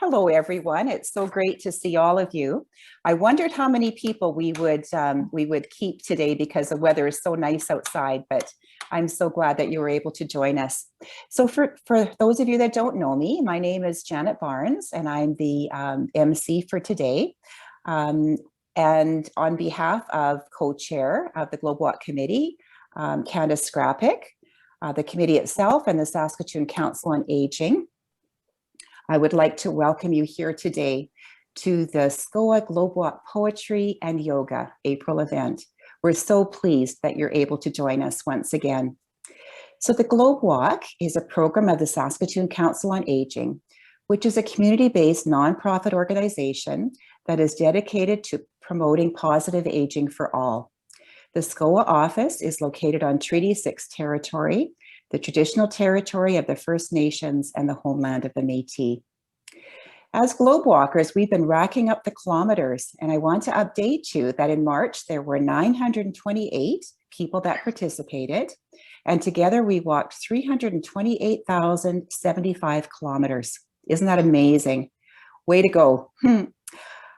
Hello, everyone. It's so great to see all of you. I wondered how many people we would keep today because the weather is so nice outside, but I'm so glad that you were able to join us. So for those of you that don't know me, my name is Janet Barnes, and I'm the MC for today. And on behalf of co-chair of the Globewalk Committee, Candace Scrappick, the committee itself, and the Saskatchewan Council on Aging, I would like to welcome you here today to the SCOA Globewalk Poetry and Yoga April event. We're so pleased that you're able to join us once again. So the Globewalk is a program of the Saskatchewan Council on Aging, which is a community-based nonprofit organization that is dedicated to promoting positive aging for all. The SCOA office is located on Treaty 6 territory, the traditional territory of the First Nations and the homeland of the Métis. As Globewalkers, we've been racking up the kilometers, and I want to update you that in March, there were 928 people that participated, and together we walked 328,075 kilometers. Isn't that amazing? Way to go.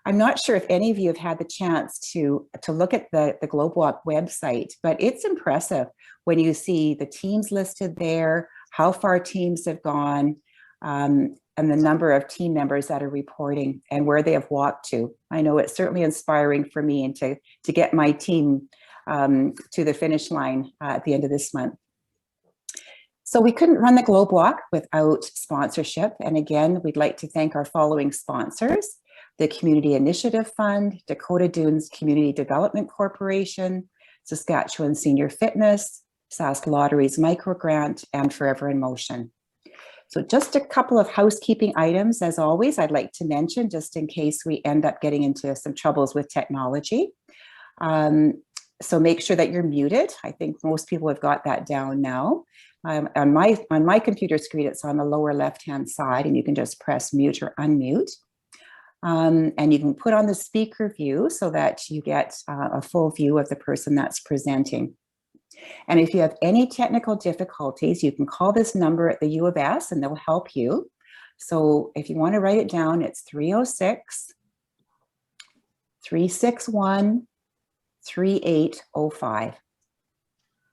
I'm not sure if any of you have had the chance to look at the Globewalk website, but it's impressive when you see the teams listed there, how far teams have gone, and the number of team members that are reporting and where they have walked to. I know it's certainly inspiring for me and to get my team to the finish line at the end of this month. So we couldn't run the Globewalk without sponsorship. And again, we'd like to thank our following sponsors: the Community Initiative Fund, Dakota Dunes Community Development Corporation, Saskatchewan Senior Fitness, Sask Lotteries Microgrant, and Forever in Motion. So just a couple of housekeeping items, as always, I'd like to mention, just in case we end up getting into some troubles with technology. So make sure that you're muted. I think most people have got that down now. On my computer screen, it's on the lower left-hand side, and you can just press mute or unmute. And you can put on the speaker view so that you get a full view of the person that's presenting. And if you have any technical difficulties, you can call this number at the U of S and they'll help you. So if you want to write it down, it's 306-361-3805.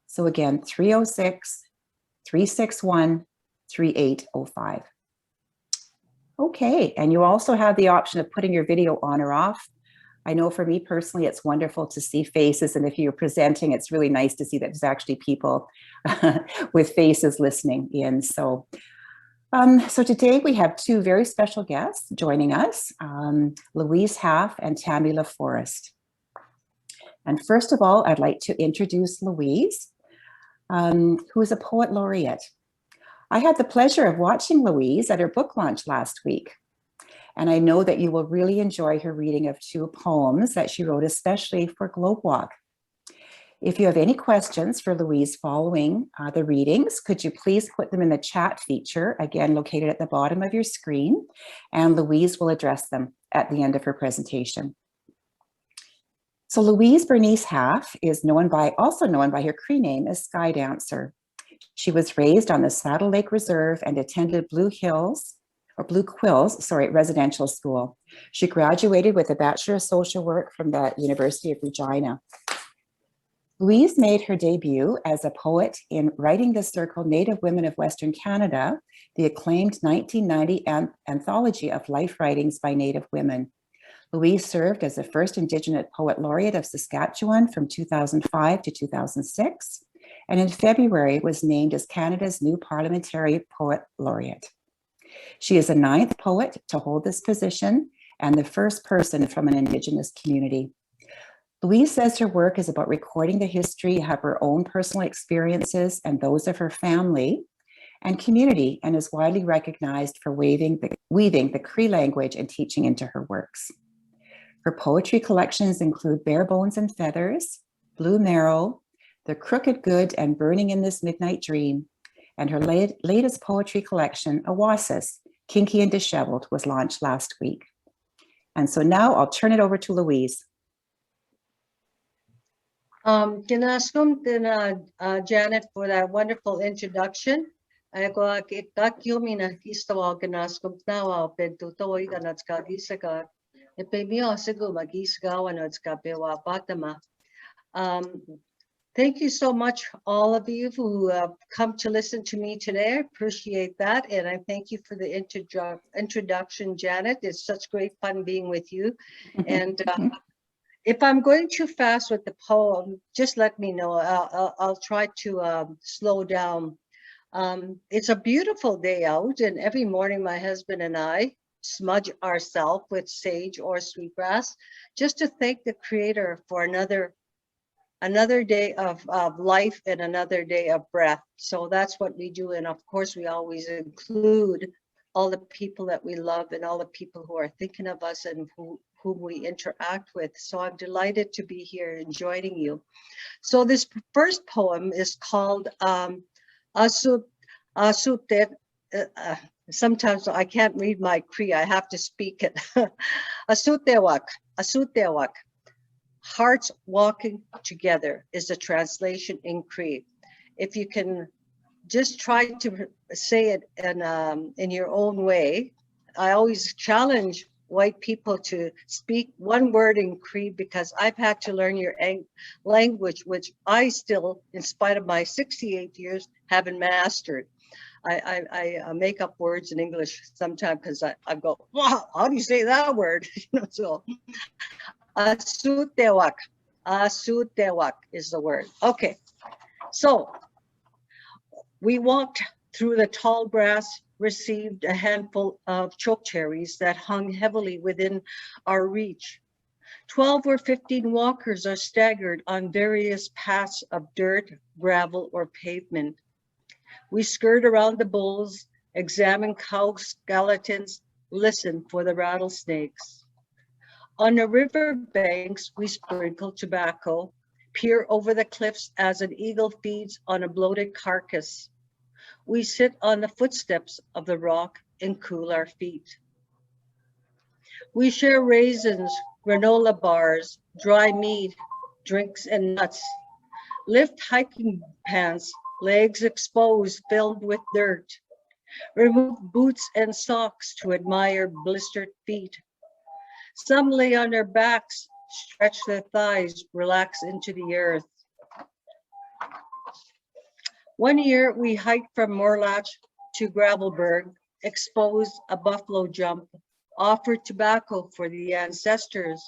So again, 306-361-3805. Okay, and you also have the option of putting your video on or off. I know for me personally, it's wonderful to see faces, and if you're presenting, it's really nice to see that there's actually people with faces listening in. So, so today we have two very special guests joining us, Louise Halfe and Tammy La Forrest. And first of all, I'd like to introduce Louise, who is a poet laureate. I had the pleasure of watching Louise at her book launch last week, and I know that you will really enjoy her reading of two poems that she wrote especially for Globewalk. If you have any questions for Louise following the readings, could you please put them in the chat feature, again located at the bottom of your screen, and Louise will address them at the end of her presentation. So Louise Bernice Halfe is also known by her Cree name as Sky Dancer. She was raised on the Saddle Lake Reserve and attended Blue Quills residential school. She graduated with a Bachelor of Social Work from the University of Regina. Louise made her debut as a poet in Writing the Circle Native Women of Western Canada, the acclaimed 1990 anthology of life writings by Native women. Louise served as the first Indigenous Poet Laureate of Saskatchewan from 2005 to 2006. And in February was named as Canada's new Parliamentary Poet Laureate. She is the 9th poet to hold this position and the first person from an Indigenous community. Louise says her work is about recording the history of her own personal experiences and those of her family and community, and is widely recognized for weaving the Cree language and teaching into her works. Her poetry collections include Bare Bones and Feathers, Blue Marrow, The Crooked Good, and Burning in This Midnight Dream. And her latest poetry collection, Awasis, Kinky and Disheveled, was launched last week. And so now I'll turn it over to Louise. Janet, for that wonderful introduction. Ego kakiumina kistawa ganas kumnawa pentutoy ganats kagisaga. Epemio sigu magisgawa nots kapewa patama. Thank you so much, all of you who have come to listen to me today. I appreciate that. And I thank you for the introduction, Janet. It's such great fun being with you. And if I'm going too fast with the poem, just let me know. I'll try to slow down. It's a beautiful day out, and every morning my husband and I smudge ourselves with sage or sweetgrass just to thank the Creator for another day of life and another day of breath. So that's what we do. And of course, we always include all the people that we love and all the people who are thinking of us and whom we interact with. So I'm delighted to be here and joining you. So this first poem is called Asute. Sometimes I can't read my Cree, I have to speak it. Asutewak. Hearts walking together is the translation in Cree. If you can just try to say it in your own way. I always challenge white people to speak one word in Cree because I've had to learn your language, which I still, in spite of my 68 years, haven't mastered. I make up words in English sometimes because I go, wow, how do you say that word? So Asutewak. Asutewak is the word. Okay, so we walked through the tall grass, received a handful of chokecherries that hung heavily within our reach. 12 or 15 walkers are staggered on various paths of dirt, gravel, or pavement. We skirt around the bulls, examine cow skeletons, listen for the rattlesnakes. On the river banks, we sprinkle tobacco, peer over the cliffs as an eagle feeds on a bloated carcass. We sit on the footsteps of the rock and cool our feet. We share raisins, granola bars, dry meat, drinks, and nuts. Lift hiking pants, legs exposed, filled with dirt. Remove boots and socks to admire blistered feet. Some lay on their backs, stretch their thighs, relax into the earth. One year we hiked from Morlach to Gravelberg, exposed a buffalo jump, offered tobacco for the ancestors.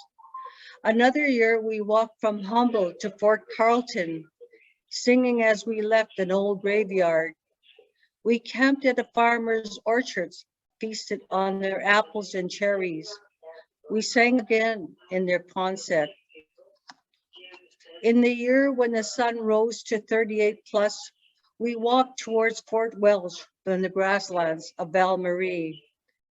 Another year we walked from Humboldt to Fort Carlton, singing as we left an old graveyard. We camped at the farmers' orchards, feasted on their apples and cherries. We sang again in their Quonset. In the year when the sun rose to 38 plus, we walked towards Fort Welch from the grasslands of Val Marie,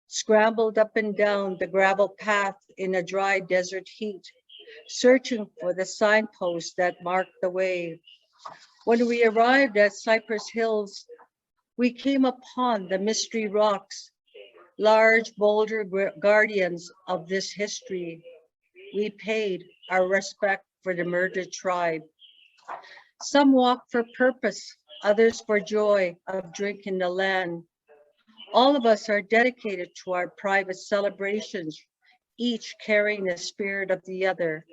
scrambled up and down the gravel path in a dry desert heat, searching for the signposts that marked the way. When we arrived at Cypress Hills, we came upon the mystery rocks, large boulder guardians of this history. We paid our respect for the murdered tribe. Some walk for purpose, others for joy of drinking the land. All of us are dedicated to our private celebrations, each carrying the spirit of the other.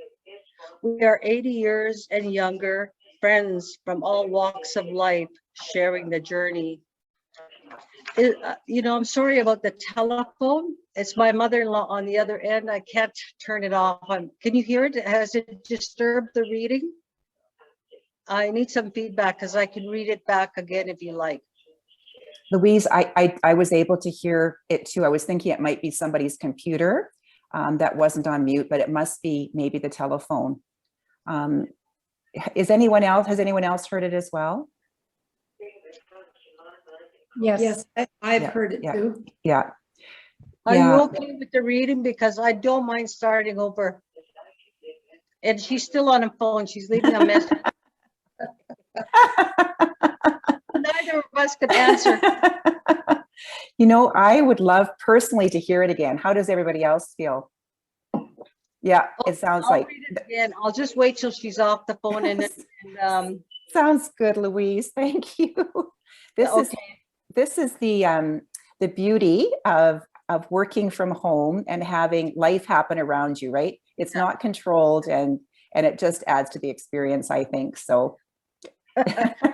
We are 80 years and younger, friends from all walks of life, sharing the journey. I'm sorry about the telephone. It's my mother-in-law on the other end. I can't turn it off. Can you hear it? Has it disturbed the reading? I need some feedback because I can read it back again if you like. Louise, I was able to hear it too. I was thinking it might be somebody's computer that wasn't on mute, but it must be maybe the telephone. Has anyone else heard it as well? Yes, I've heard it too. Yeah. Are you okay with the reading? Because I don't mind starting over. And she's still on the phone. She's leaving a message. Neither of us could answer. I would love personally to hear it again. How does everybody else feel? Yeah, it sounds I'll like. read it again. I'll just wait till she's off the phone and Sounds good, Louise. Thank you. This is this is the beauty of working from home and having life happen around you, right? It's not controlled, and it just adds to the experience, I think. So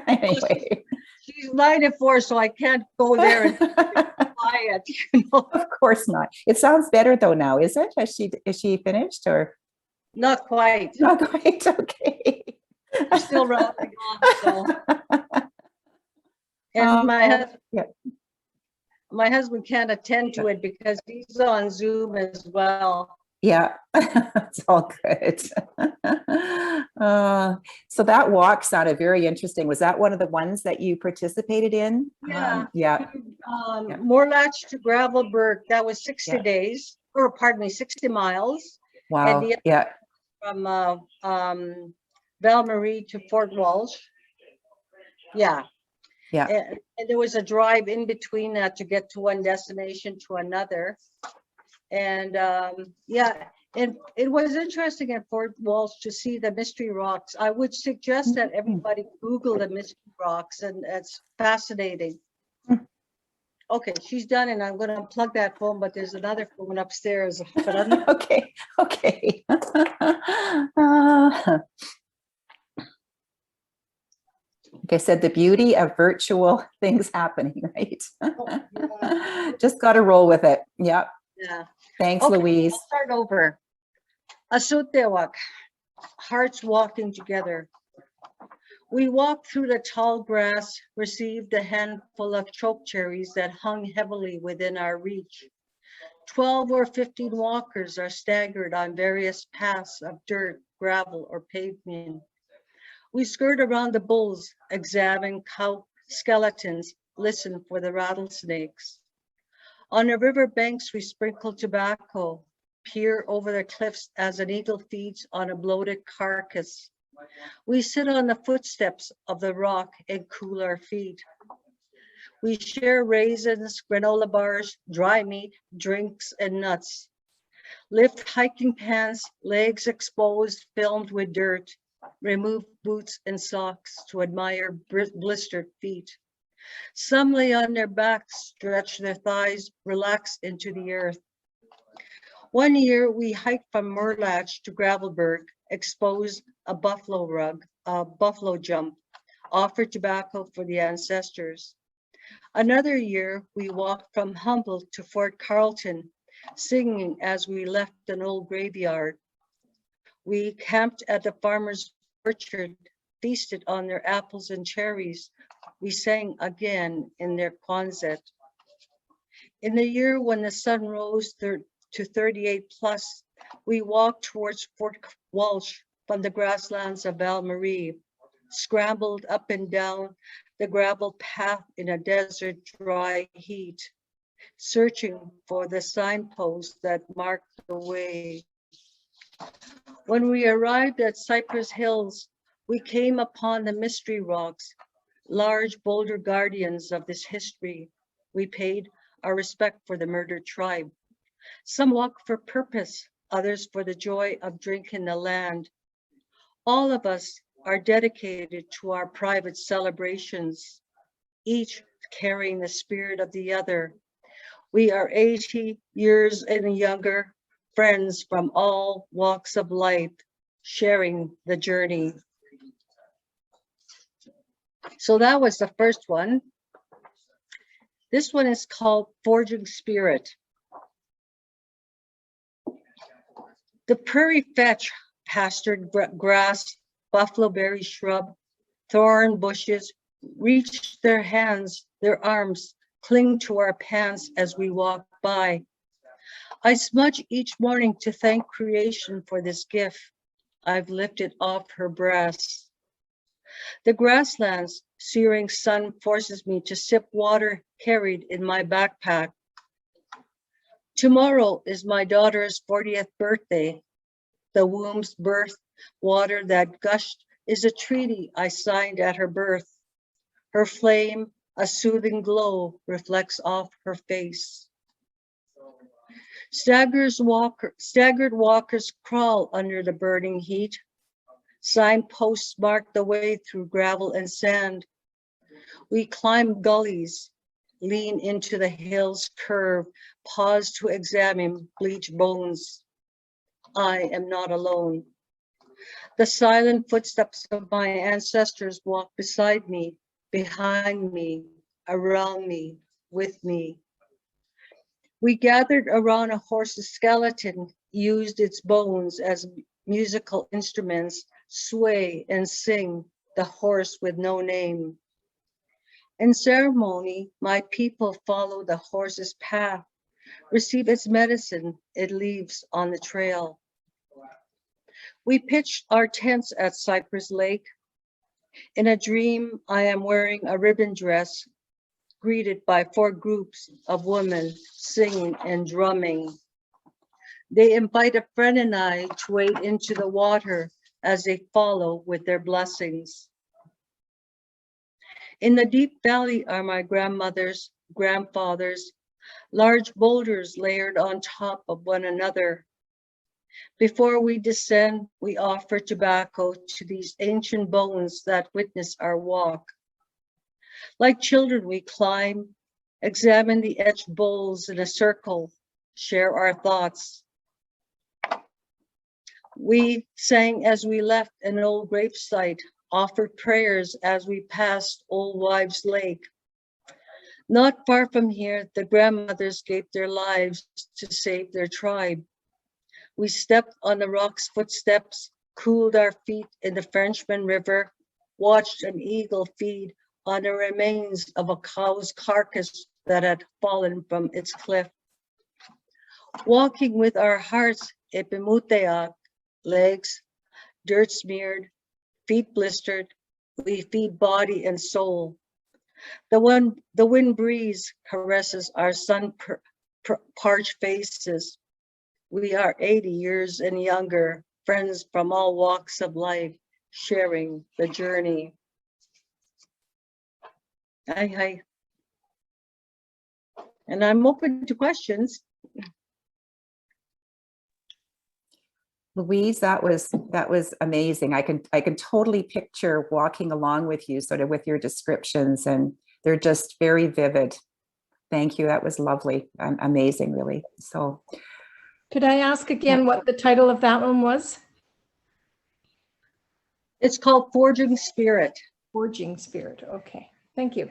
anyway. She's 94, so I can't go there and buy it. Of course not. It sounds better though now, is it? Is she finished or? Not quite. Not quite. Okay. She's still rattling on. So. And my husband can't attend to it because he's on Zoom as well. Yeah, it's all good. So that walk sounded very interesting. Was that one of the ones that you participated in? Yeah. Moorlatch to Gravelberg, that was 60 days, or pardon me, 60 miles. Wow. And from Val-Marie to Fort Walsh. Yeah. Yeah. And there was a drive in between that to get to one destination to another. And and it was interesting at Fort Walsh to see the mystery rocks. I would suggest that everybody Google the mystery rocks, and it's fascinating. Okay, she's done, and I'm going to unplug that phone, but there's another phone upstairs. But I'm not... Okay. Like I said, the beauty of virtual things happening, right? Just got to roll with it. Yep. Yeah. Thanks, Louise. I'll start over. Asutewak, hearts walking together. We walked through the tall grass, received a handful of chokecherries that hung heavily within our reach. 12 or 15 walkers are staggered on various paths of dirt, gravel, or pavement. We skirt around the bulls, examine cow skeletons, listen for the rattlesnakes. On the river banks, we sprinkle tobacco, peer over the cliffs as an eagle feeds on a bloated carcass. We sit on the footsteps of the rock and cool our feet. We share raisins, granola bars, dry meat, drinks, and nuts. Lift hiking pants, legs exposed, filmed with dirt. Remove boots and socks to admire blistered feet. Some lay on their backs, stretch their thighs, relax into the earth. One year, we hiked from Moorlatch to Gravelberg, exposed a buffalo rug, a buffalo jump, offered tobacco for the ancestors. Another year, we walked from Humboldt to Fort Carlton, singing as we left an old graveyard. We camped at the farmer's orchard, feasted on their apples and cherries. We sang again in their Quonset. In the year when the sun rose to 38 plus, we walked towards Fort Walsh from the grasslands of Val-Marie, scrambled up and down the gravel path in a desert dry heat, searching for the signposts that marked the way. When we arrived at Cypress Hills, we came upon the mystery rocks, large boulder guardians of this history. We paid our respect for the murdered tribe. Some walked for purpose, others for the joy of drinking the land. All of us are dedicated to our private celebrations, each carrying the spirit of the other. We are 80 years and younger, friends from all walks of life, sharing the journey. So that was the first one. This one is called Forging Spirit. The prairie fetch, pastured grass, buffalo berry shrub, thorn bushes, reach their hands, their arms, cling to our pants as we walk by. I smudge each morning to thank creation for this gift I've lifted off her breast. The grasslands, searing sun forces me to sip water carried in my backpack. Tomorrow is my daughter's 40th birthday. The womb's birth water that gushed is a treaty I signed at her birth. Her flame, a soothing glow, reflects off her face. Staggered walkers crawl under the burning heat. Signposts mark the way through gravel and sand. We climb gullies, lean into the hill's curve, pause to examine bleached bones. I am not alone. The silent footsteps of my ancestors walk beside me, behind me, around me, with me. We gathered around a horse's skeleton, used its bones as musical instruments, sway and sing, the horse with no name. In ceremony, my people follow the horse's path, receive its medicine it leaves on the trail. We pitched our tents at Cypress Lake. In a dream, I am wearing a ribbon dress, greeted by 4 groups of women singing and drumming. They invite a friend and I to wade into the water as they follow with their blessings. In the deep valley are my grandmothers, grandfathers, large boulders layered on top of one another. Before we descend, we offer tobacco to these ancient bones that witness our walk. Like children, we climb, examine the etched bowls in a circle, share our thoughts. We sang as we left an old gravesite, offered prayers as we passed Old Wives' Lake. Not far from here, the grandmothers gave their lives to save their tribe. We stepped on the rock's footsteps, cooled our feet in the Frenchman River, watched an eagle feed on the remains of a cow's carcass that had fallen from its cliff. Walking with our hearts, epimuteak, legs, dirt smeared, feet blistered, we feed body and soul. The wind breeze caresses our sun-parched faces. We are 80 years and younger, friends from all walks of life, sharing the journey. Hi. And I'm open to questions. Louise, that was amazing. I can totally picture walking along with you, sort of with your descriptions, and they're just very vivid. Thank you. That was lovely. Amazing, really. So, could I ask again what the title of that one was? It's called Forging Spirit. Forging Spirit. Okay. Thank you.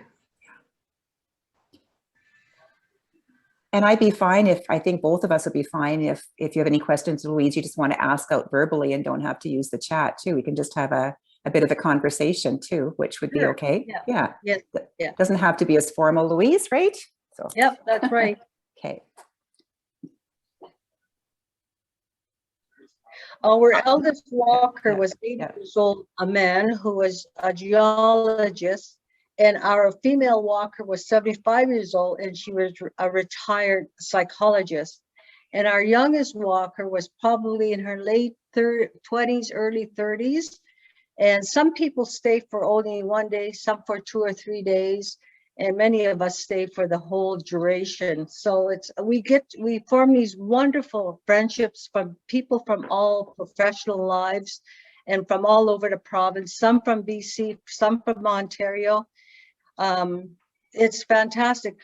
And I'd be fine I think both of us would be fine if you have any questions, Louise, you just want to ask out verbally and don't have to use the chat too. We can just have a bit of a conversation too, which would be okay. Yeah. Yes. Yeah. Doesn't have to be as formal, Louise, right? So. Yep, that's right. Okay. Our eldest walker was 8 years old, a man who was a geologist, and our female walker was 75 years old, and she was a retired psychologist. And our youngest walker was probably in her late 20s, early 30s. And some people stay for only 1 day, some for 2 or 3 days, and many of us stay for the whole duration. So we form these wonderful friendships from people from all professional lives and from all over the province, some from BC, some from Ontario. It's fantastic.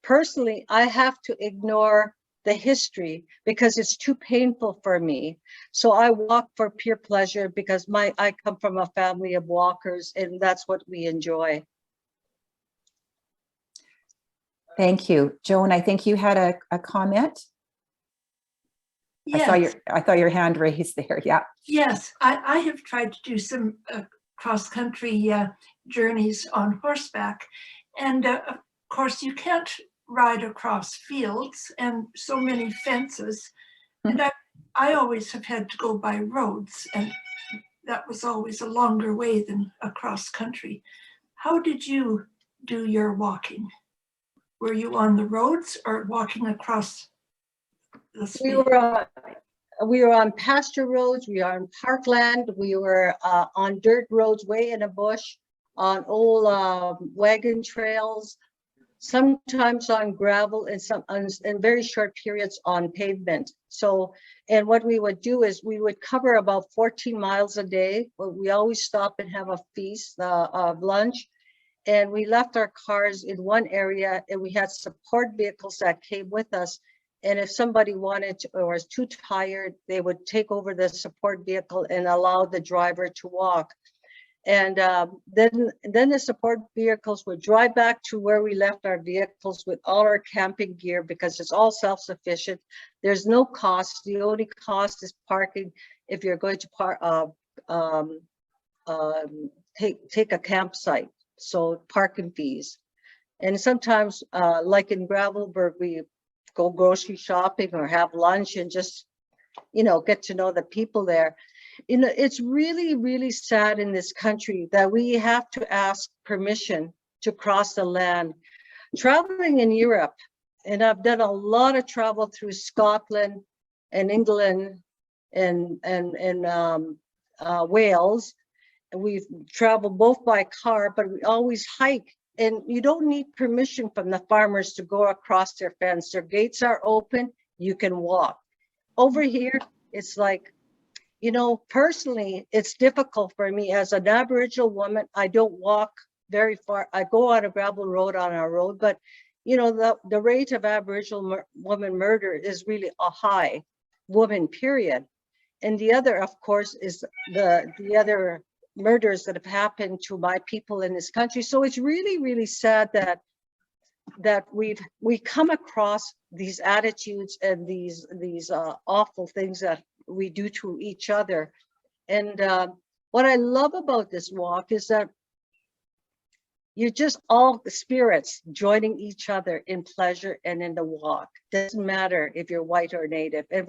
Personally, I have to ignore the history because it's too painful for me. So I walk for pure pleasure because I come from a family of walkers, and that's what we enjoy. Thank you. Joan, I think you had a comment. Yes. I saw your hand raised there. Yeah. Yes, I have tried to do some cross-country journeys on horseback, and of course you can't ride across fields and so many fences, and I always have had to go by roads, and that was always a longer way than across country. How did you do your walking? Were you on the roads or walking across the field? We were on pasture roads, we are on parkland, we were on dirt roads way in a bush, on old wagon trails, sometimes on gravel, and in very short periods on pavement. So, and what we would do is we would cover about 14 miles a day. We always stop and have a feast of lunch. and we left our cars in one area, and we had support vehicles that came with us. And if somebody wanted to, or was too tired, they would take over the support vehicle and allow the driver to walk. And then the support vehicles would drive back to where we left our vehicles with all our camping gear, because it's all self-sufficient. There's no cost. The only cost is parking if you're going to take a campsite. So parking fees. And sometimes, like in Gravelburg, we go grocery shopping or have lunch and just, get to know the people there. It's really, really sad in this country that we have to ask permission to cross the land. Traveling in Europe, and I've done a lot of travel through Scotland and England and Wales. We've traveled both by car, but we always hike. And you don't need permission from the farmers to go across their fence. Their gates are open, you can walk. Over here, it's like, personally, it's difficult for me as an Aboriginal woman. I don't walk very far. I go on a gravel road on our road, but the rate of Aboriginal woman murder is really a high, woman, period. And the other, of course, is the other murders that have happened to my people in this country. So it's really, really sad that we come across these attitudes and these awful things that we do to each other. And what I love about this walk is that you're just all the spirits joining each in in pleasure and in the walk. Doesn't matter if you're white or native. And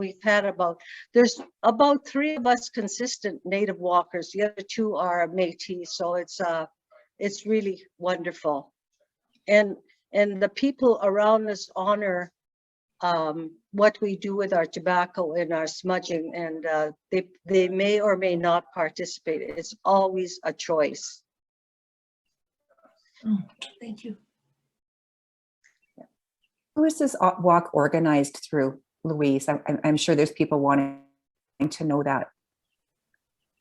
there's about 3 of us consistent native walkers. The other 2 are Métis. So it's really wonderful. And the people around us honor what we do with our tobacco and our smudging, and they may or may not participate. It's always a choice. Thank you. Who is this walk organized through, Louise? I'm sure there's people wanting to know that.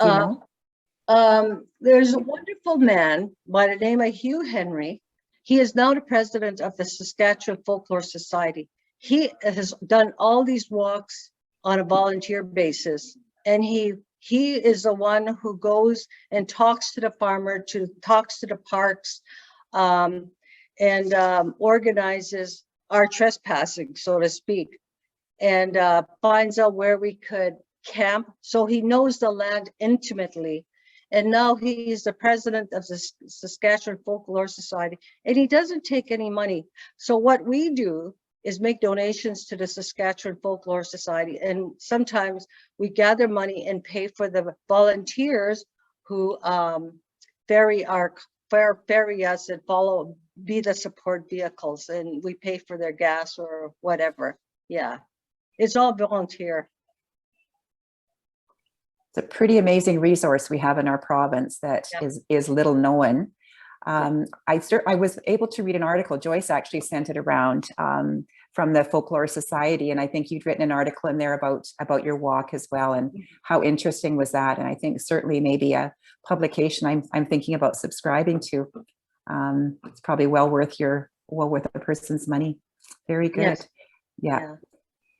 Do you know? There's a wonderful man by the name of Hugh Henry. He is now the president of the Saskatchewan Folklore Society. He has done all these walks on a volunteer basis, and he is the one who goes and talks to the farmer, talks to the parks, and organizes our trespassing, so to speak, and finds out where we could camp. So he knows the land intimately. And now he's the president of the Saskatchewan Folklore Society, and he doesn't take any money. So what we do is make donations to the Saskatchewan Folklore Society. And sometimes we gather money and pay for the volunteers who ferry us and be the support vehicles, and we pay for their gas or whatever. Yeah, it's all volunteer. It's a pretty amazing resource we have in our province that is little known. I was able to read an article. Joyce actually sent it around from the Folklore Society, and I think you'd written an article in there about your walk as well. And how interesting was that? And I think certainly maybe a publication I'm thinking about subscribing to. It's probably well worth a person's money. Very good. Yes. Yeah.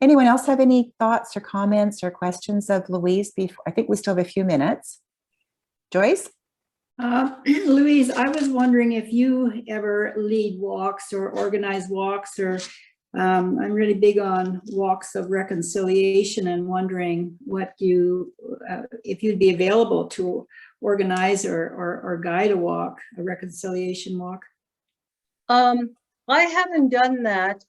Anyone else have any thoughts or comments or questions of Louise? I think we still have a few minutes. Joyce? Louise, I was wondering if you ever lead walks or organize walks, or I'm really big on walks of reconciliation, and wondering if you'd be available to organize or guide a reconciliation walk. I haven't done that.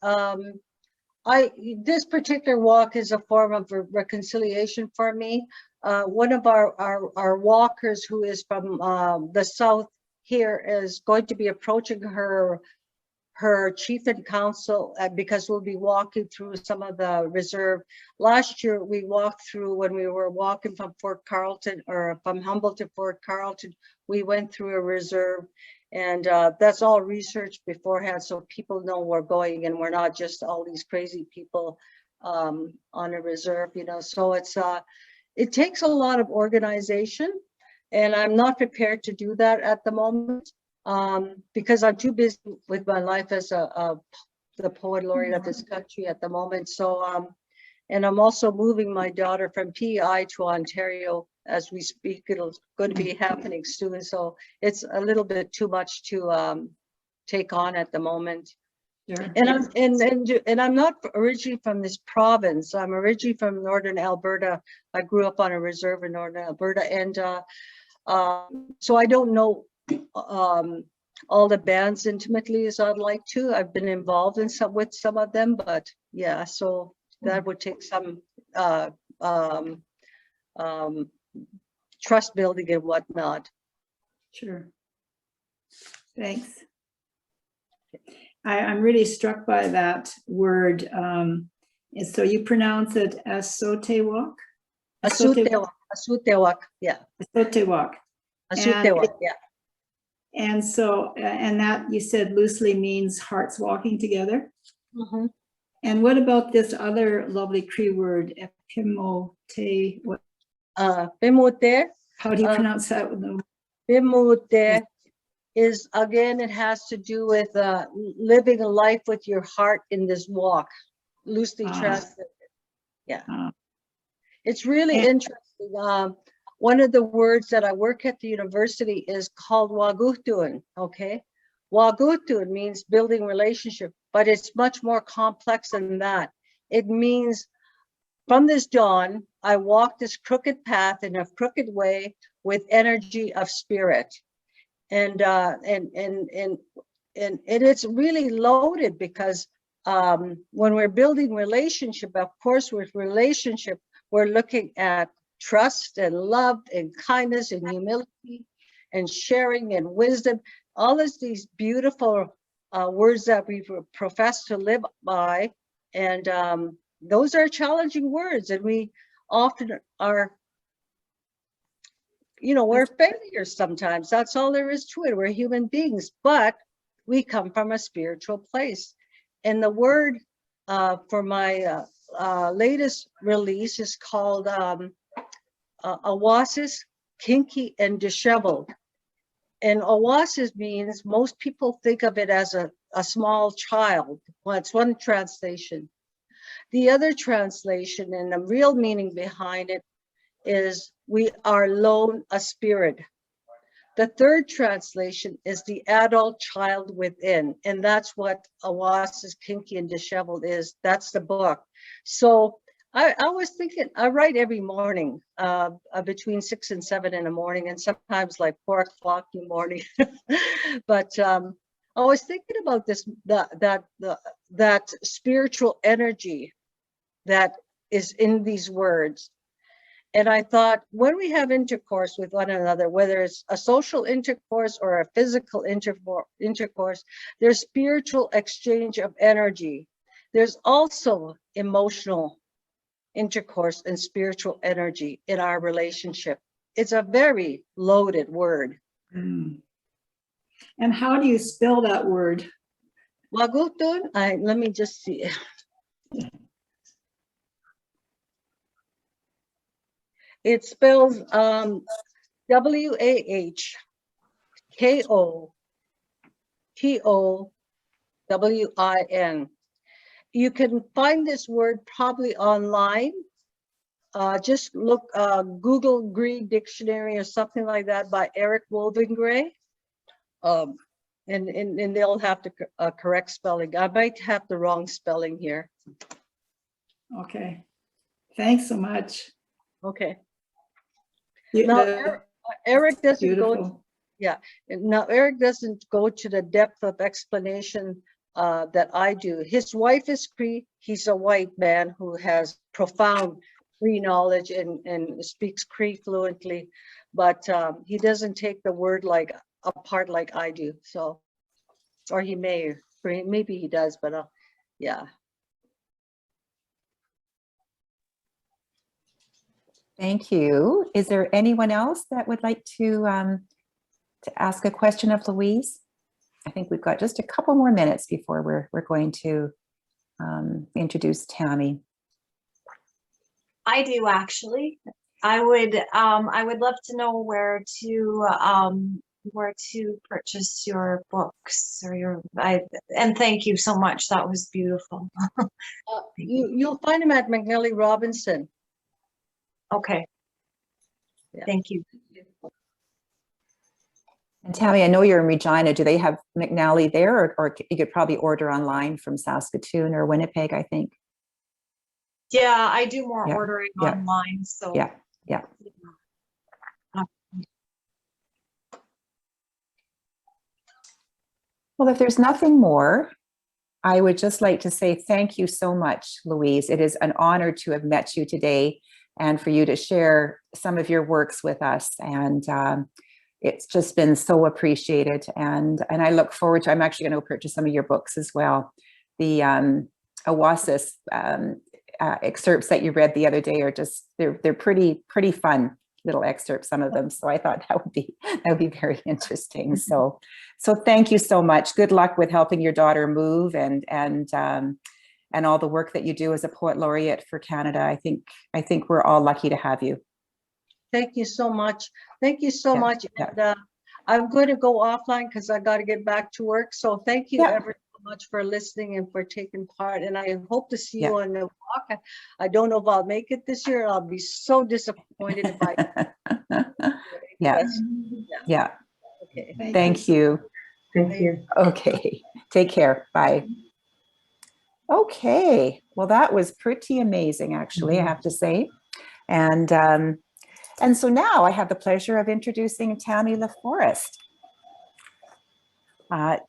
This particular walk is a form of reconciliation for me. One of our walkers, who is from the south here, is going to be approaching her chief and council because we'll be walking through some of the reserve. Last year we walked through, when we were walking from Fort Carlton, or from Humboldt to Fort Carlton, we went through a reserve. And that's all researched beforehand, so people know we're going and we're not just all these crazy people on a reserve, So it takes a lot of organization, and I'm not prepared to do that at the moment. because I'm too busy with my life as the poet laureate of this country at the moment. So, and I'm also moving my daughter from PEI to Ontario as we speak. It's going to be happening soon. So it's a little bit too much to take on at the moment. Sure. And I'm not originally from this province. I'm originally from Northern Alberta. I grew up on a reserve in Northern Alberta, and so I don't know all the bands intimately as I'd like to. I've been involved in with some of them, but yeah, so that would take some trust building and whatnot. Sure. Thanks. I'm really struck by that word. And so you pronounce it Asotewak? Asutewak, yeah. Asotewak. Asutewak, yeah. And so, and that you said loosely means hearts walking together. Mm-hmm. And what about this other lovely Cree word, Epimote? What? Bimute. How do you pronounce that? Bimute is, again, it has to do with living a life with your heart in this walk, loosely translated. Yeah. It's really interesting. One of the words that I work at the university is called Wagutun, okay? Wagutun means building relationship, but it's much more complex than that. It means from this dawn, I walk this crooked path in a crooked way with energy of spirit. And it's really loaded because when we're building relationship, of course, with relationship, we're looking at trust and love and kindness and humility and sharing and wisdom, all of these beautiful words that we profess to live by. And those are challenging words, and we often are, you know, we're failures sometimes. That's all there is to it. We're human beings, but we come from a spiritual place. And the word for my latest release is called Awasis, Kinky and Disheveled. And Awasis means, most people think of it as a small child. Well, it's one translation. The other translation and the real meaning behind it is we are lone a spirit. The third translation is the adult child within, and that's what Awasis, Kinky and Disheveled is. That's the book. So I was thinking, I write every morning between 6 and 7 in the morning, and sometimes like 4 o'clock in the morning. But I was thinking about this, that spiritual energy that is in these words. And I thought, when we have intercourse with one another, whether it's a social intercourse or a physical intercourse, there's spiritual exchange of energy. There's also emotional intercourse and spiritual energy in our relationship. It's a very loaded word. And how do you spell that word? Wagutun, let me just see. It spells WAHKOTOWIN. You can find this word probably online. Just look, Google Greek Dictionary or something like that by Eric Wolvengray. And they'll have the correct spelling. I might have the wrong spelling here. Okay, thanks so much. Okay. Now, Eric doesn't go. Yeah. Now, Eric doesn't go to the depth of explanation that I do. His wife is Cree. He's a white man who has profound Cree knowledge and speaks Cree fluently, but he doesn't take the word like apart like I do. So, or he may, maybe he does, but yeah. Thank you. Is there anyone else that would like to ask a question of Louise? I think we've got just a couple more minutes before we're going to introduce Tammy. I do, actually. I would love to know where to where to purchase your books or and thank you so much. That was beautiful. You'll find them at McNally Robinson. Okay. Yeah. Thank you. And Tammy, I know you're in Regina. Do they have McNally there, or you could probably order online from Saskatoon or Winnipeg, I think. Yeah, I do more Yeah, ordering yeah, online. So Yeah, yeah. Well, if there's nothing more, I would just like to say thank you so much, Louise. It is an honor to have met you today and for you to share some of your works with us. And it's just been so appreciated. And I look forward to, I'm actually going to purchase some of your books as well. The Oasis excerpts that you read the other day are just, they're pretty fun little excerpts, some of them. So I thought that would be very interesting. So thank you so much. Good luck with helping your daughter move and all the work that you do as a poet laureate for Canada. I think we're all lucky to have you. Thank you so much. Thank you so much. Yeah. And I'm going to go offline because I got to get back to work. So thank you ever so much for listening and for taking part. And I hope to see you on the walk. I don't know if I'll make it this year. I'll be so disappointed if I. Yeah. Okay. Thank you. Thank you. Okay. Take care. Bye. Okay. Well, that was pretty amazing, actually, I have to say. And so now I have the pleasure of introducing Tammy La Forrest.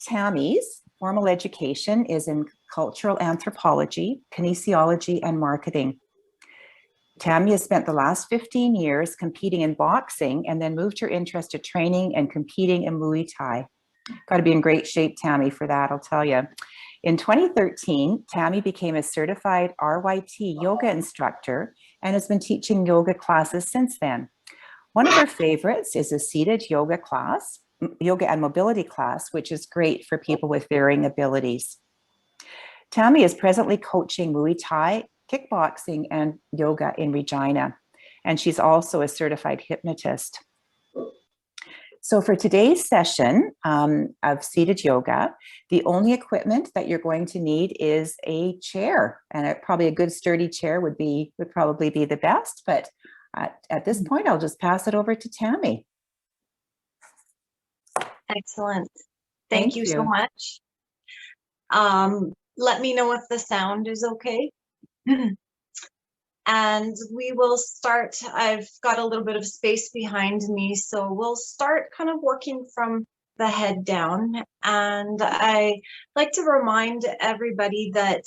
Tammy's formal education is in cultural anthropology, kinesiology, and marketing. Tammy has spent the last 15 years competing in boxing and then moved her interest to training and competing in Muay Thai. Got to be in great shape, Tammy, for that, I'll tell you. In 2013, Tammy became a certified RYT yoga instructor and has been teaching yoga classes since then. One of her favorites is a seated yoga class, yoga and mobility class, which is great for people with varying abilities. Tammy is presently coaching Muay Thai, kickboxing, and yoga in Regina, and she's also a certified hypnotist. So for today's session of seated yoga, the only equipment that you're going to need is a chair, and probably a good sturdy chair would probably be the best. But at this point, I'll just pass it over to Tammy. Excellent. Thank you so much. Let me know if the sound is okay. And we will start. I've got a little bit of space behind me, so we'll start kind of working from the head down. And I like to remind everybody that,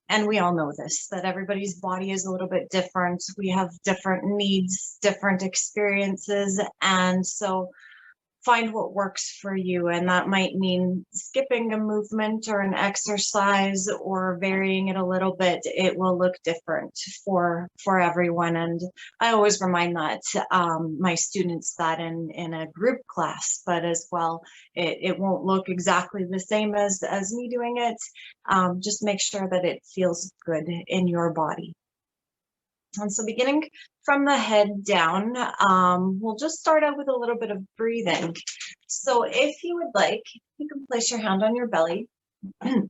and we all know this, that everybody's body is a little bit different. We have different needs, different experiences, and so find what works for you. And that might mean skipping a movement or an exercise or varying it a little bit. It will look different for everyone. And I always remind that my students that in a group class, but as well, it won't look exactly the same as me doing it. Just make sure that it feels good in your body. And so beginning from the head down, we'll just start out with a little bit of breathing. So if you would like, you can place your hand on your belly and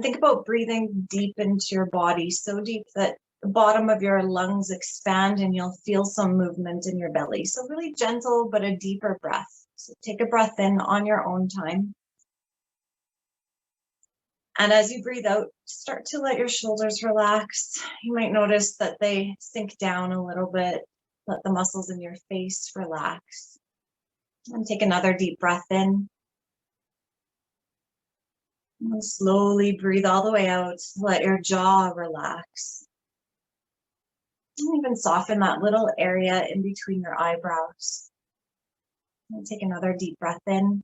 think about breathing deep into your body, so deep that the bottom of your lungs expand and you'll feel some movement in your belly. So really gentle, but a deeper breath. So take a breath in on your own time. And as you breathe out, start to let your shoulders relax. You might notice that they sink down a little bit. Let the muscles in your face relax. And take another deep breath in. And slowly breathe all the way out. Let your jaw relax. And even soften that little area in between your eyebrows. And take another deep breath in.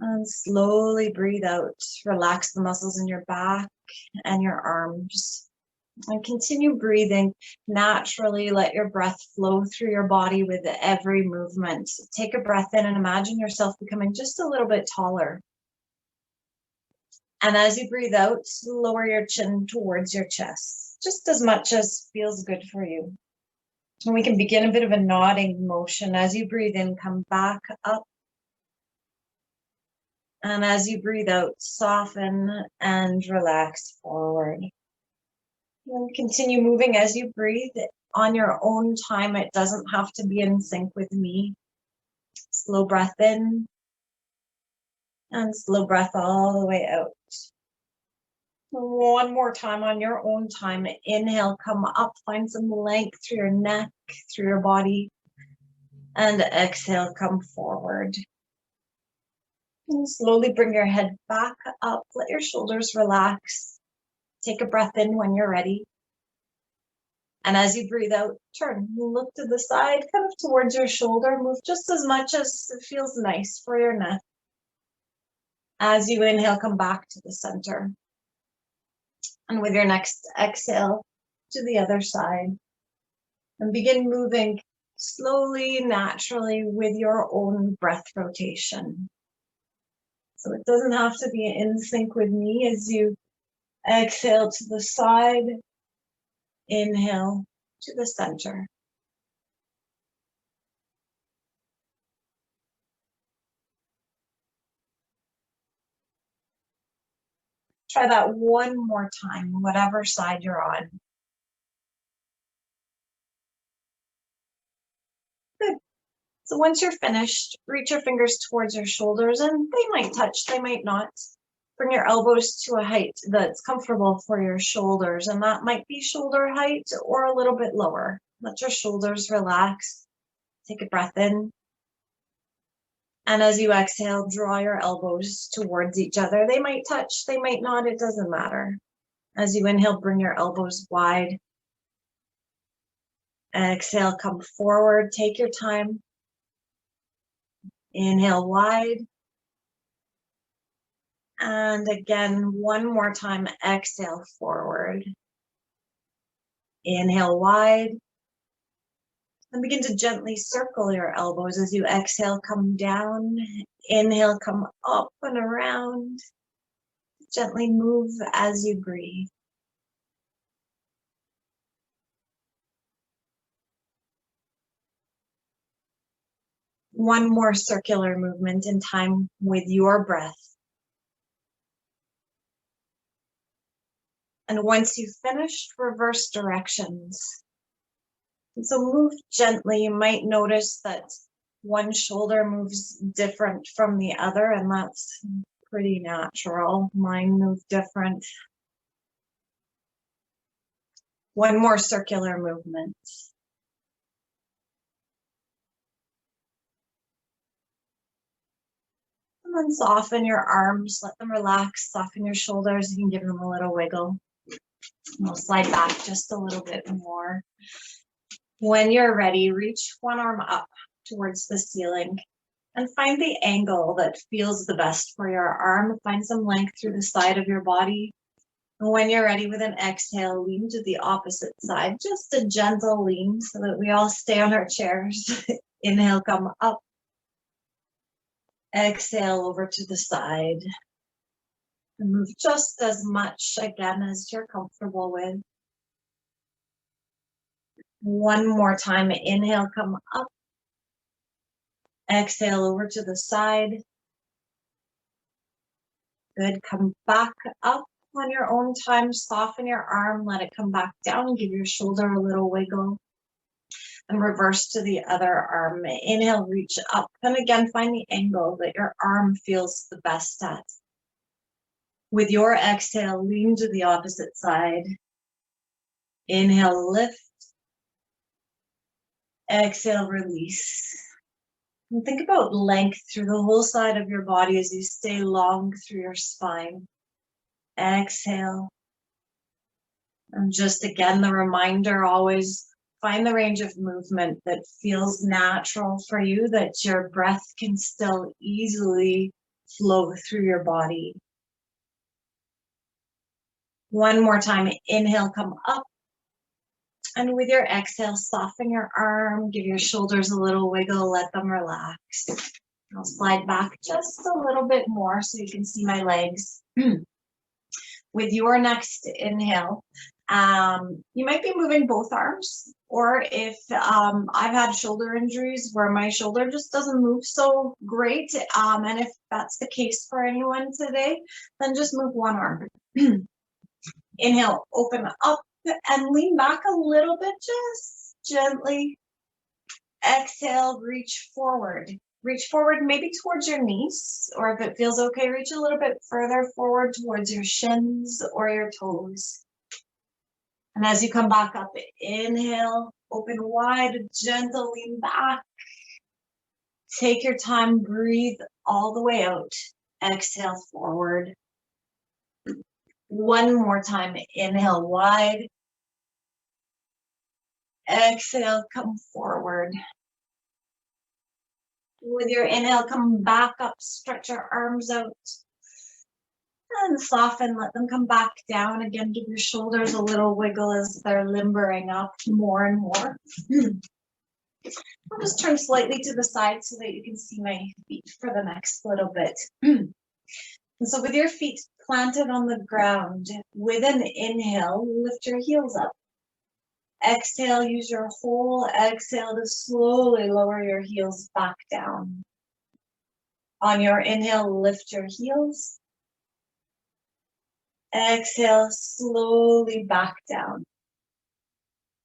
And slowly breathe out. Relax the muscles in your back and your arms. And continue breathing naturally. Let your breath flow through your body with every movement. Take a breath in and imagine yourself becoming just a little bit taller. And as you breathe out, lower your chin towards your chest, just as much as feels good for you. And we can begin a bit of a nodding motion. As you breathe in, come back up. And as you breathe out, soften and relax forward. And continue moving as you breathe on your own time. It doesn't have to be in sync with me. Slow breath in and slow breath all the way out. One more time on your own time. Inhale, come up, find some length through your neck, through your body. And exhale, come forward. And slowly bring your head back up. Let your shoulders relax. Take a breath in when you're ready. And as you breathe out, turn. Look to the side, kind of towards your shoulder. Move just as much as it feels nice for your neck. As you inhale, come back to the center. And with your next exhale, to the other side. And begin moving slowly, naturally with your own breath rotation. So it doesn't have to be in sync with me as you exhale to the side, inhale to the center. Try that one more time, whatever side you're on. Good. So once you're finished, reach your fingers towards your shoulders, and they might touch, they might not. Bring your elbows to a height that's comfortable for your shoulders, and that might be shoulder height or a little bit lower. Let your shoulders relax. Take a breath in. And as you exhale, draw your elbows towards each other. They might touch, they might not, it doesn't matter. As you inhale, bring your elbows wide. Exhale, come forward, take your time. Inhale wide. And again, one more time, exhale forward. Inhale wide. And begin to gently circle your elbows as you exhale, come down. Inhale, come up and around. Gently move as you breathe. One more circular movement in time with your breath. And once you've finished, reverse directions. And so move gently. You might notice that one shoulder moves different from the other, and that's pretty natural. Mine move different. One more circular movement. And then soften your arms, let them relax, soften your shoulders. You can give them a little wiggle. And we'll slide back just a little bit more. When you're ready, reach one arm up towards the ceiling and find the angle that feels the best for your arm. Find some length through the side of your body. And when you're ready with an exhale, lean to the opposite side. Just a gentle lean so that we all stay on our chairs. Inhale, come up. Exhale over to the side. And move just as much again as you're comfortable with. One more time, inhale, come up. Exhale over to the side. Good, come back up on your own time. Soften your arm, let it come back down. Give your shoulder a little wiggle. And reverse to the other arm. Inhale, reach up. And again, find the angle that your arm feels the best at. With your exhale, lean to the opposite side. Inhale, lift. Exhale, release. And think about length through the whole side of your body as you stay long through your spine. Exhale. And just again, the reminder, always find the range of movement that feels natural for you, that your breath can still easily flow through your body. One more time, inhale, come up. And with your exhale, soften your arm, give your shoulders a little wiggle, let them relax. I'll slide back just a little bit more so you can see my legs. With your next inhale, You might be moving both arms, or if I've had shoulder injuries where my shoulder just doesn't move so great, and if that's the case for anyone today, then just move one arm. Inhale, open up and lean back a little bit, just gently. Exhale, reach forward. Reach forward maybe towards your knees, or if it feels okay, reach a little bit further forward towards your shins or your toes. And as you come back up, inhale, open wide, gentle, lean back. Take your time, breathe all the way out. Exhale, forward. One more time, inhale wide. Exhale, come forward. With your inhale, come back up, stretch your arms out. And soften, let them come back down. Again, give your shoulders a little wiggle as they're limbering up more and more. I'll just turn slightly to the side so that you can see my feet for the next little bit. And so with your feet planted on the ground, with an inhale, lift your heels up. Exhale, use your whole exhale to slowly lower your heels back down. On your inhale, lift your heels. Exhale, slowly back down.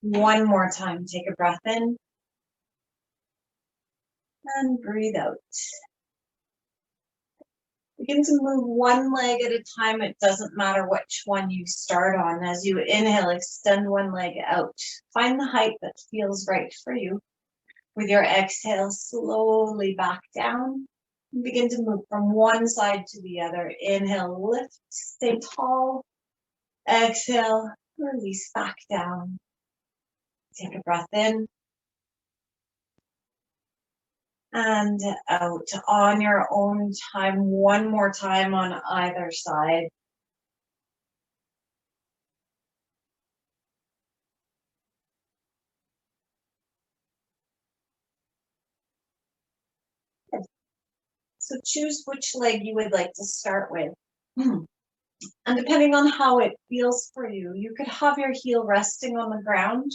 One more time, take a breath in. And breathe out. Begin to move one leg at a time. It doesn't matter which one you start on. As you inhale, extend one leg out. Find the height that feels right for you. With your exhale, slowly back down. Begin to move from one side to the other. Inhale, lift, stay tall. Exhale, release back down. Take a breath in. And out on your own time. One more time on either side. So choose which leg you would like to start with. And depending on how it feels for you, you could have your heel resting on the ground,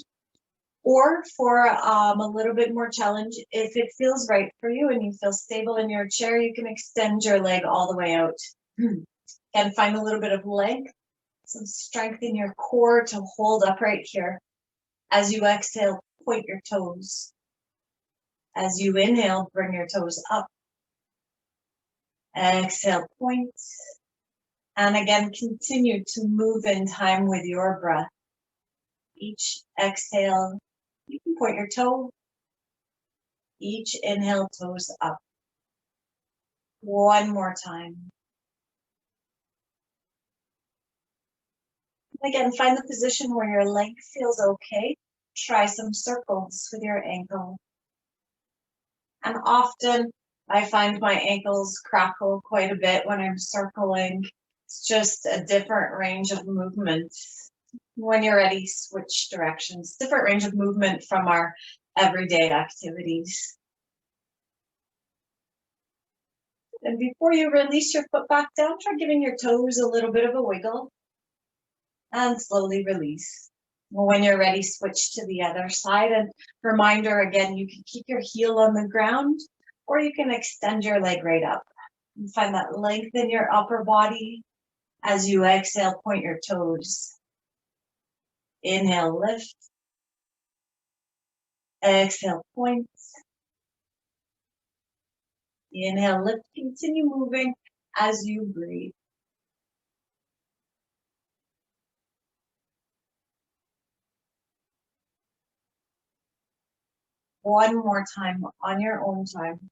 or for a little bit more challenge, if it feels right for you and you feel stable in your chair, you can extend your leg all the way out. And find a little bit of length, some strength in your core to hold upright here. As you exhale, point your toes. As you inhale, bring your toes up. Exhale, point. And again, continue to move in time with your breath. Each exhale, you can point your toe. Each inhale, toes up. One more time. Again, find the position where your leg feels okay. Try some circles with your ankle. And often I find my ankles crackle quite a bit when I'm circling. It's just a different range of movement. When you're ready, switch directions. Different range of movement from our everyday activities. And before you release your foot back down, try giving your toes a little bit of a wiggle. And slowly release. When you're ready, switch to the other side. And reminder again, you can keep your heel on the ground, or you can extend your leg right up. And find that length in your upper body. As you exhale, point your toes. Inhale, lift. Exhale, point. Inhale, lift. Continue moving as you breathe. One more time on your own time.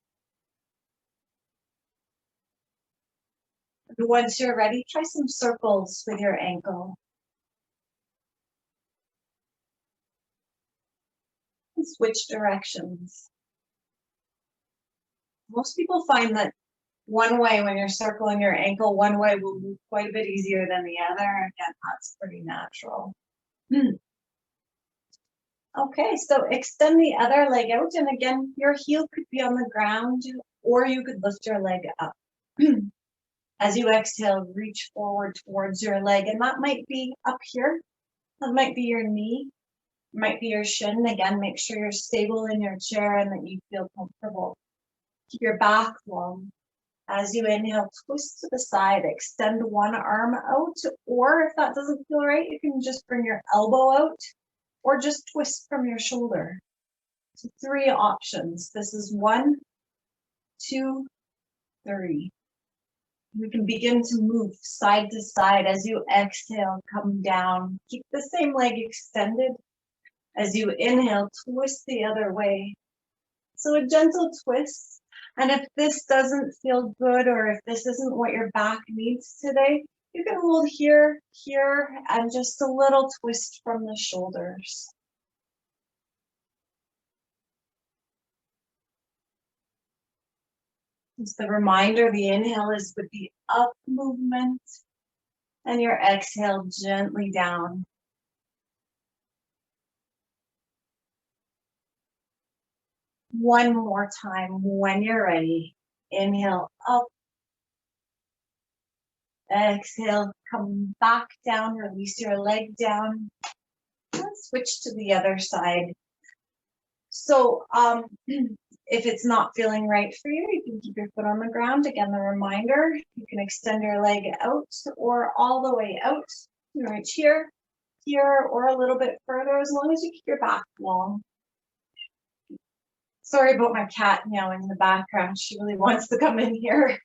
And once you're ready, try some circles with your ankle. And switch directions. Most people find that one way when you're circling your ankle, one way will move quite a bit easier than the other. Again, that's pretty natural. Okay, so extend the other leg out, and again, your heel could be on the ground, or you could lift your leg up. As you exhale, reach forward towards your leg, and that might be up here, That might be your knee, might be your shin. Again, make sure you're stable in your chair and that you feel comfortable. Keep your back long. As you inhale, twist to the side, extend one arm out, or if that doesn't feel right, you can just bring your elbow out or just twist from your shoulder. So 3 options. This is 1, 2, 3. We can begin to move side to side. As you exhale, come down. Keep the same leg extended. As you inhale, twist the other way. So a gentle twist. And if this doesn't feel good, or if this isn't what your back needs today, you can hold here, here, and just a little twist from the shoulders. Just a reminder, the inhale is with the up movement, and your exhale gently down. One more time when you're ready. Inhale up. Exhale, come back down, release your leg down. Let's switch to the other side. So if it's not feeling right for you, you can keep your foot on the ground. Again, the reminder, you can extend your leg out or all the way out. You can reach here, here, or a little bit further, as long as you keep your back long. Sorry about my cat meowing in the background. She really wants to come in here.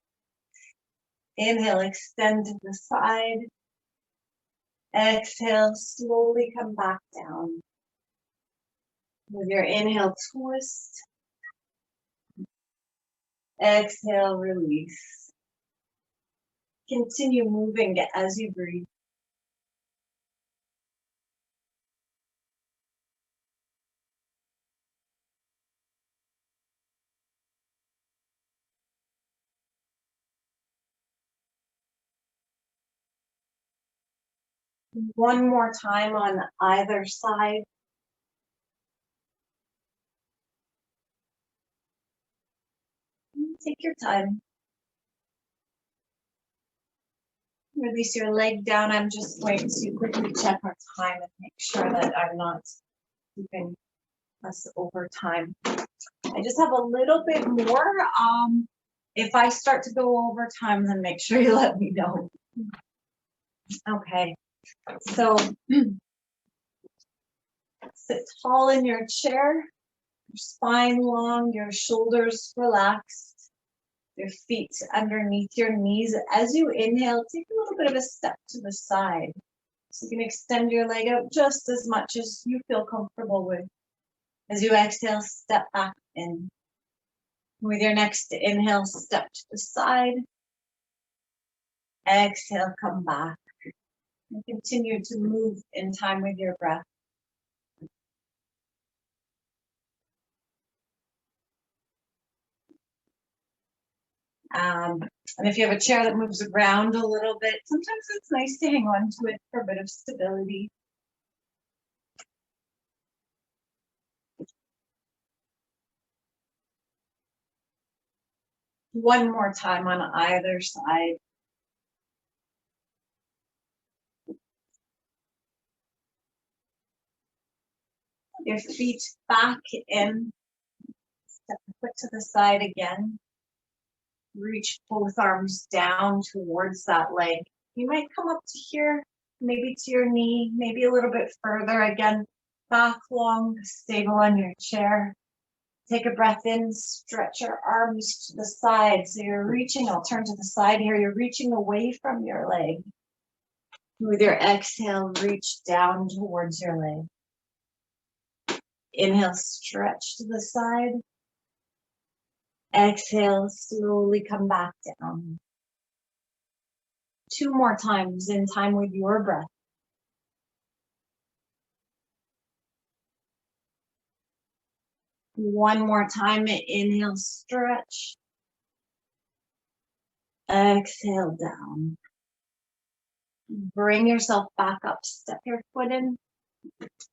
Inhale, extend to the side. Exhale, slowly come back down. With your inhale, twist. Exhale, release. Continue moving as you breathe. One more time on either side. Take your time. Release your leg down. I'm just going to quickly check our time and make sure that I'm not keeping us over time. I just have a little bit more. If I start to go over time, then make sure you let me know. Okay, so sit tall in your chair, your spine long, your shoulders relaxed, your feet underneath your knees. As you inhale, take a little bit of a step to the side. So you can extend your leg out just as much as you feel comfortable with. As you exhale, step back in. With your next inhale, step to the side. Exhale, come back. And continue to move in time with your breath. And if you have a chair that moves around a little bit, sometimes it's nice to hang on to it for a bit of stability. One more time on either side. Your feet back in. Step the foot to the side again. Reach both arms down towards that leg. You might come up to here, maybe to your knee, maybe a little bit further. Again, back long, stable on your chair. Take a breath in, stretch your arms to the side. So you're reaching, I'll turn to the side here. You're reaching away from your leg. With your exhale, reach down towards your leg. Inhale, stretch to the side. Exhale, slowly come back down. 2 more times in time with your breath. One more time, inhale, stretch. Exhale, down. Bring yourself back up, step your foot in,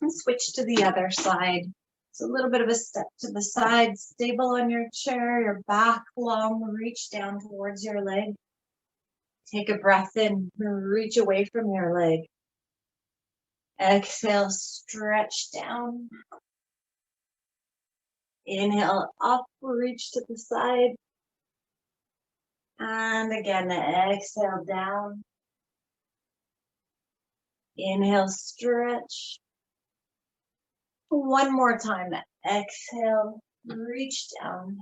and switch to the other side. So a little bit of a step to the side, stable on your chair, your back long, reach down towards your leg. Take a breath in, reach away from your leg. Exhale, stretch down. Inhale, up, reach to the side. And again, exhale down. Inhale, stretch. One more time. Exhale, reach down.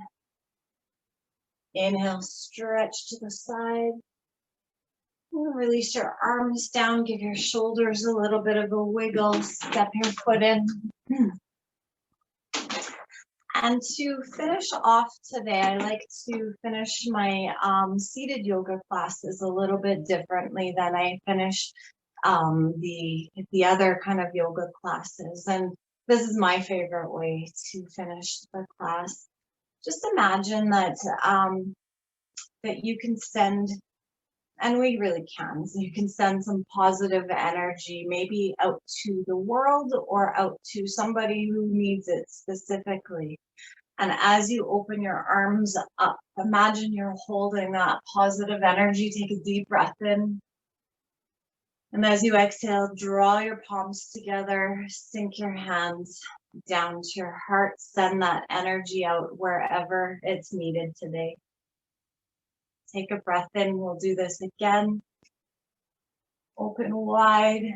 Inhale, stretch to the side. Release your arms down. Give your shoulders a little bit of a wiggle. Step your foot in. And to finish off today, I like to finish my seated yoga classes a little bit differently than I finish the other kind of yoga classes. And this is my favorite way to finish the class. Just imagine that that you can send, and we really can, so you can send some positive energy, maybe out to the world or out to somebody who needs it specifically. And as you open your arms up, imagine you're holding that positive energy. Take a deep breath in. And as you exhale, draw your palms together, sink your hands down to your heart, send that energy out wherever it's needed today. Take a breath in, we'll do this again. Open wide,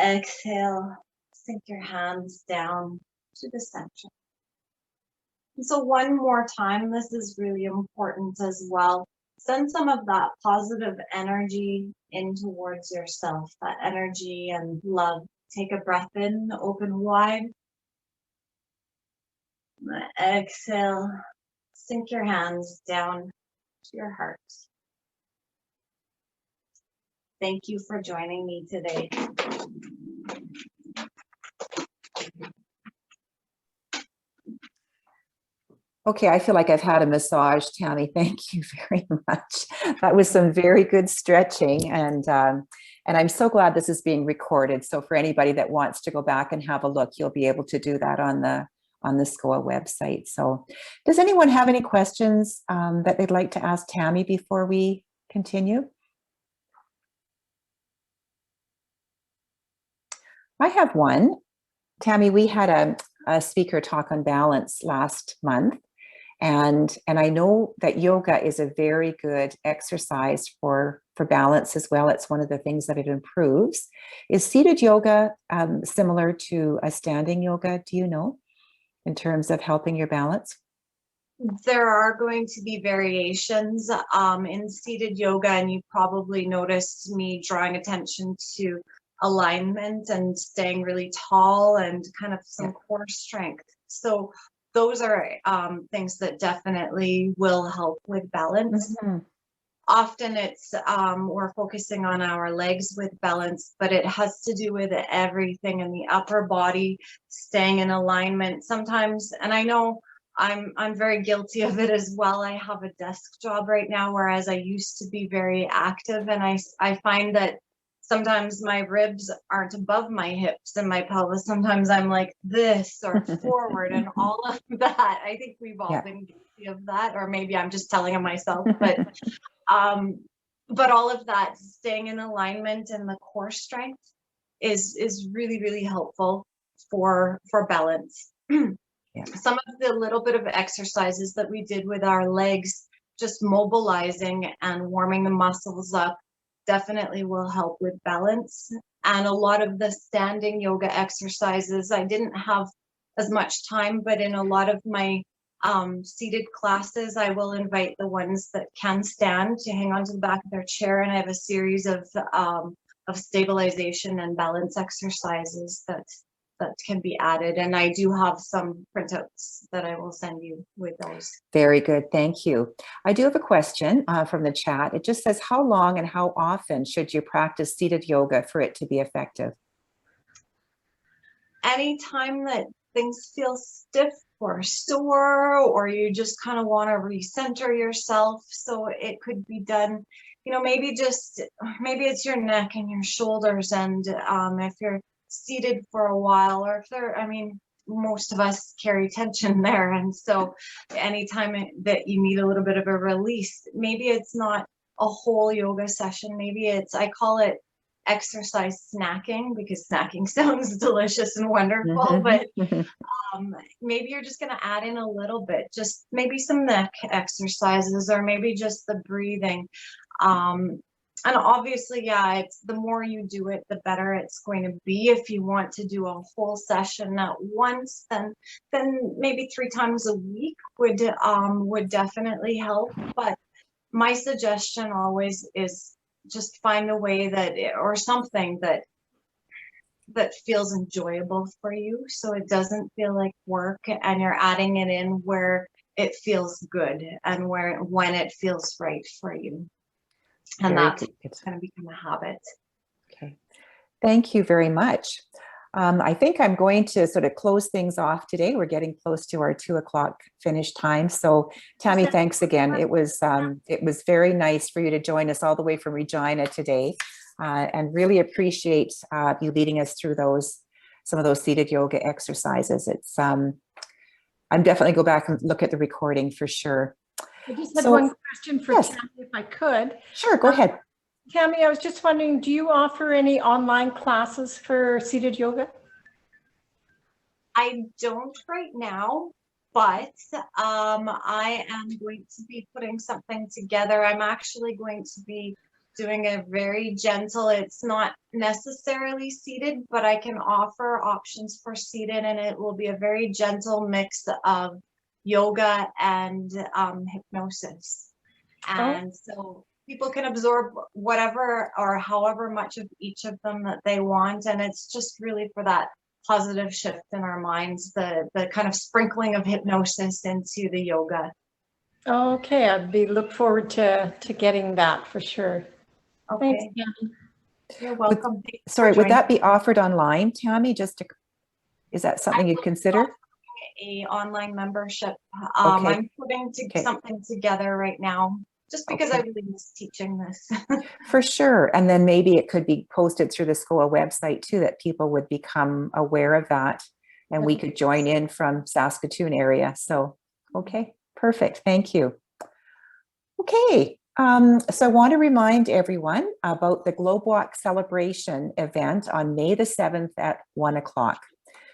exhale, sink your hands down to the center. And so one more time, this is really important as well. Send some of that positive energy in towards yourself, that energy and love. Take a breath in, open wide. Exhale, sink your hands down to your heart. Thank you for joining me today. Okay, I feel like I've had a massage, Tammy. Thank you very much. That was some very good stretching, and I'm so glad this is being recorded. So for anybody that wants to go back and have a look, you'll be able to do that on the SCOA website. So does anyone have any questions that they'd like to ask Tammy before we continue? I have one. Tammy, we had a speaker talk on balance last month. And I know that yoga is a very good exercise for balance as well. It's one of the things that it improves. Is seated yoga similar to a standing yoga, do you know, in terms of helping your balance? There are going to be variations in seated yoga, and you probably noticed me drawing attention to alignment and staying really tall and kind of some core strength. So those are things that definitely will help with balance. Mm-hmm. Often it's we're focusing on our legs with balance, but it has to do with everything in the upper body, staying in alignment. Sometimes, and I know I'm very guilty of it as well. I have a desk job right now, whereas I used to be very active, and I find that sometimes my ribs aren't above my hips and my pelvis. Sometimes I'm like this or forward and all of that. I think we've all been guilty of that, or maybe I'm just telling on myself, but all of that, staying in alignment and the core strength is really, really helpful for balance. Some of the little bit of exercises that we did with our legs, just mobilizing and warming the muscles up, definitely will help with balance. And a lot of the standing yoga exercises, I didn't have as much time, but in a lot of my seated classes, I will invite the ones that can stand to hang onto the back of their chair, and I have a series of stabilization and balance exercises that can be added. And I do have some printouts that I will send you with those. Very good. Thank you. I do have a question from the chat. It just says, how long and how often should you practice seated yoga for it to be effective? Anytime that things feel stiff or sore, or you just kind of want to recenter yourself. So it could be done, maybe it's your neck and your shoulders. And if you're seated for a while, or if most of us carry tension there. And so anytime that you need a little bit of a release, maybe it's not a whole yoga session. Maybe I call it exercise snacking, because snacking sounds delicious and wonderful, but maybe you're just going to add in a little bit, just maybe some neck exercises, or maybe just the breathing. And obviously, yeah, it's the more you do it, the better it's going to be. If you want to do a whole session at once, then maybe 3 times a week would definitely help. But my suggestion always is just find a way or something that feels enjoyable for you, so it doesn't feel like work, and you're adding it in where it feels good and when it feels right for you. And Very that's good. going to become a habit. Okay, thank you very much. I think I'm going to sort of close things off today. We're getting close to our 2 o'clock finish time. So Tammy, thanks again. It was very nice for you to join us all the way from Regina today, and really appreciate you leading us through some of those seated yoga exercises. It's I'm definitely go back and look at the recording for sure. I just had one question for yes. Tammy, if I could. Sure, go ahead. Tammy, I was just wondering, do you offer any online classes for seated yoga? I don't right now, but I am going to be putting something together. I'm actually going to be doing a very gentle, it's not necessarily seated, but I can offer options for seated, and it will be a very gentle mix of yoga and hypnosis. And so people can absorb whatever or however much of each of them that they want. And it's just really for that positive shift in our minds, the kind of sprinkling of hypnosis into the yoga. Okay, look forward to getting that for sure. Okay. Thanks, Tammy. You're welcome. Sorry, would that be offered online, Tammy? Is that something you'd consider? A online membership. Okay. I'm putting something together right now, just because I really miss teaching this. For sure. And then maybe it could be posted through the school website too, that people would become aware of that, and we could join in from Saskatoon area. So, okay, perfect. Thank you. Okay. So I want to remind everyone about the Globewalk celebration event on May the 7th at 1 o'clock.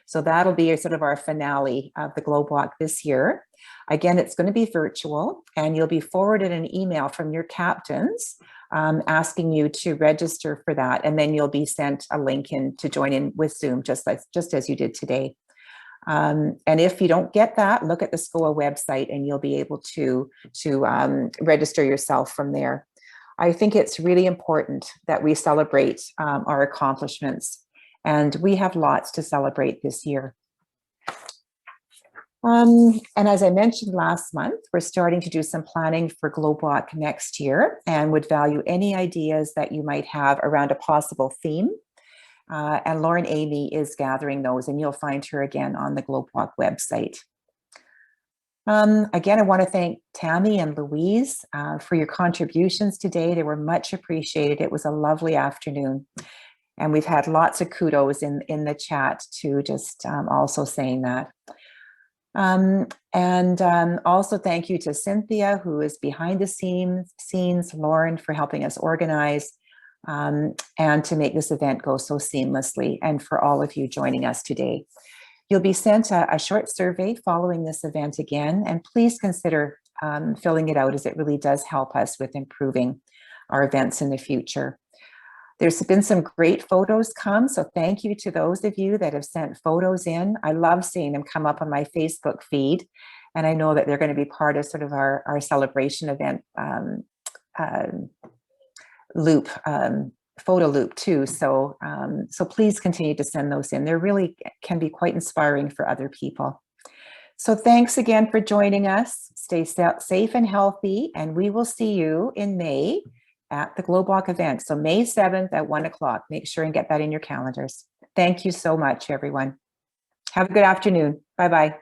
So that'll be sort of our finale of the Globewalk this year. Again, it's going to be virtual, and you'll be forwarded an email from your captains asking you to register for that. And then you'll be sent a link in to join in with Zoom, just as you did today. And if you don't get that, look at the SCOA website and you'll be able to register yourself from there. I think it's really important that we celebrate our accomplishments, and we have lots to celebrate this year. And as I mentioned last month, we're starting to do some planning for Globewalk next year, and would value any ideas that you might have around a possible theme. And Lauren Amy is gathering those, and you'll find her again on the Globewalk website. Again, I want to thank Tammy and Louise for your contributions today. They were much appreciated. It was a lovely afternoon. And we've had lots of kudos in the chat too, just also saying that. Also thank you to Cynthia, who is behind the scenes, Lauren for helping us organize, and to make this event go so seamlessly, and for all of you joining us today. You'll be sent a short survey following this event again, and please consider filling it out, as it really does help us with improving our events in the future. There's been some great photos come, so thank you to those of you that have sent photos in. I love seeing them come up on my Facebook feed, and I know that they're going to be part of sort of our celebration event loop, photo loop too. So, so please continue to send those in. They really can be quite inspiring for other people. So thanks again for joining us. Stay safe and healthy, and we will see you in May at the Globewalk event. So May 7th at 1 o'clock. Make sure and get that in your calendars. Thank you so much, everyone. Have a good afternoon. Bye-bye.